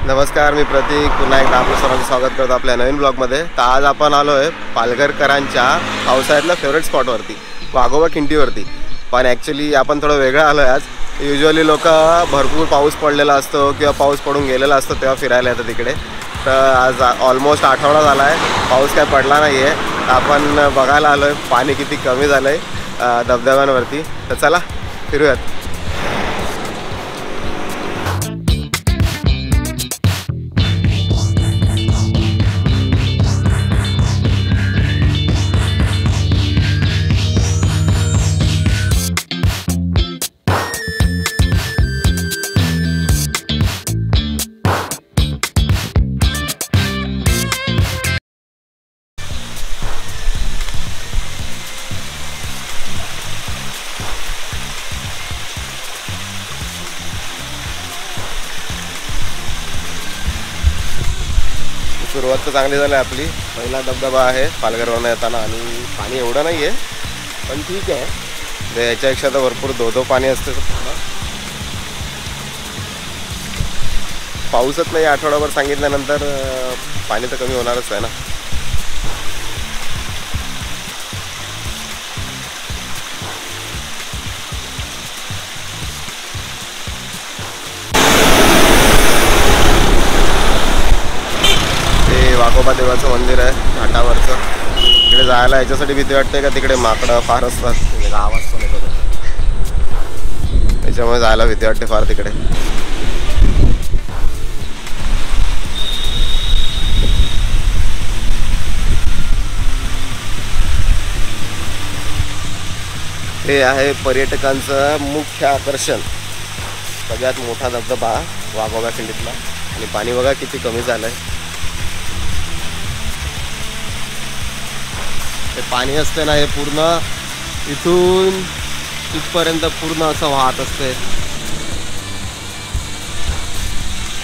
नमस्कार, मी प्रतीक पुन्हा एकदा आपलं सर्वांचं स्वागत करतो आपल्या नवीन ब्लॉगमध्ये। तर आज आपण आलो आहे पालघरकरांच्या पावसाळ्यातल्या फेवरेट स्पॉटवरती, वाघोबा खिंडीवरती। पण ॲक्च्युली आपण थोडं वेगळं आलो आहे आज। युजली लोक भरपूर पाऊस पडलेला असतो किंवा पाऊस पडून गेलेला असतो तेव्हा फिरायला येतात तिकडे। तर आज ऑलमोस्ट आठवडा झाला आहे, पाऊस काय पडला नाही आहे। आपण बघायला आलो आहे पाणी किती कमी झालं आहे धबधब्यांवरती। तर चला फिरूयात। सुरुवात तर चांगली झाली आपली। पहिला धबधबा आहे पालघरवरून येताना आणि पाणी एवढं नाही आहे पण ठीक आहे। याच्यापेक्षा तर भरपूर धो पाणी असते। पाऊसच नाही आठवडाभर सांगितल्यानंतर पाणी तर कमी होणारच आहे ना। वाघोबा देवाचं मंदिर आहे घाटावरचं। तिकडे जायला याच्यासाठी भीती वाटते का तिकडे माकडं फार असतात, म्हणजे आवाज पण येतो त्याच्यामुळे जायला भीती वाटते फार तिकडे। हे आहे पर्यटकांचं मुख्य आकर्षण, सगळ्यात मोठा धबधबा वाघोबा खिंडीतला। आणि पाणी बघा किती कमी झालंय। हे पाणी असते ना, हे पूर्ण इथून तिथपर्यंत पूर्ण असं वाहत असते।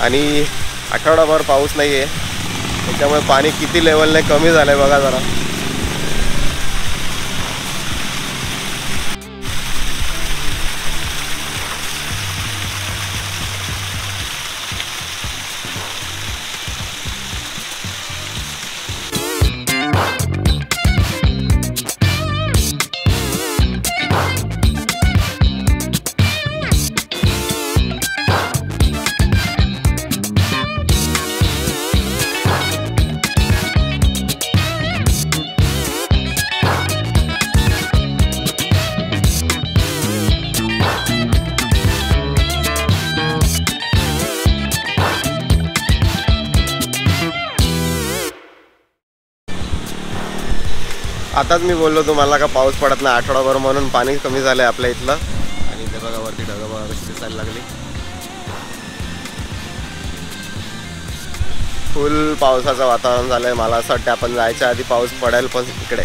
आणि आठवडाभर पाऊस नाही आहे त्याच्यामुळे पाणी किती लेवलने कमी झालंय बघा जरा। आताच मी बोललो तुम्हाला का पाऊस पडत नाही आठवडाभर म्हणून पाणी कमी झालंय आपल्या इथलं। आणि ते बघा वरती ढगं बघा कशी दिसायला लागली। फुल पावसाचं वातावरण झालंय। मला असं वाटतं आपण जायच्या आधी पाऊस पडेल पण इकडे।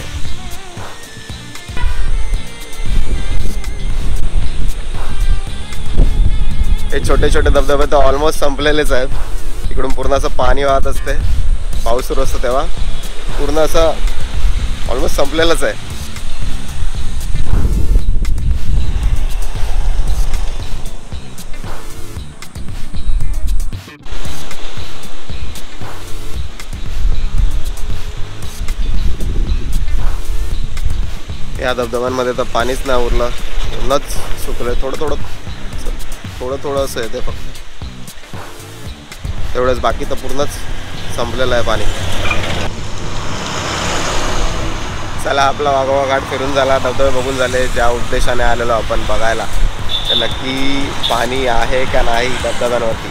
हे छोटे छोटे धबधबे तर ऑलमोस्ट संपलेलेच आहेत। इकडून पूर्ण असं पाणी वाहत असते, पाऊस सुरू असतो तेव्हा पूर्ण असं ऑलमोस्ट संपलेलंच आहे। या धबधब्यांमध्ये तर पाणीच नाही उरलं, पूर्णच सुकलंय। थोडं थोडं असं आहे ते फक्त तेवढंच, बाकी तर पूर्णच संपलेलं आहे पाणी। चला आपला वाघोबा घाट फिरून झाला, धबधबे बघून झाले। ज्या उद्देशाने आलेलो आपण बघायला तर नक्की पाणी आहे का नाही धबधब्यांवरती।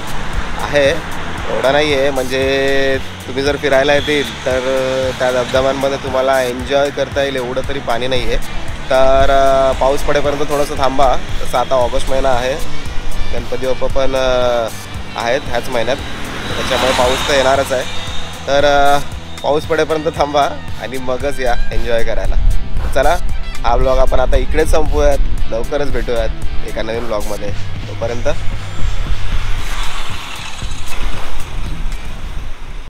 आहे, एवढं नाही आहे, म्हणजे तुम्ही जर फिरायला येतील तर त्या धबधब्यांमध्ये तुम्हाला एन्जॉय करता येईल एवढं तरी पाणी नाही आहे। तर पाऊस पडेपर्यंत थोडंसं थांबा। तसं आता ऑगस्ट महिना आहे, गणपती बाप्पा पण आहेत ह्याच महिन्यात, त्याच्यामुळे पाऊस तर येणारच आहे। तर पाऊस पडेपर्यंत थांबा आणि मगच या एन्जॉय करायला। चला हा ब्लॉग आपण आता इकडेच संपवूयात, लवकरच भेटूयात एका नवीन ब्लॉगमध्ये। तोपर्यंत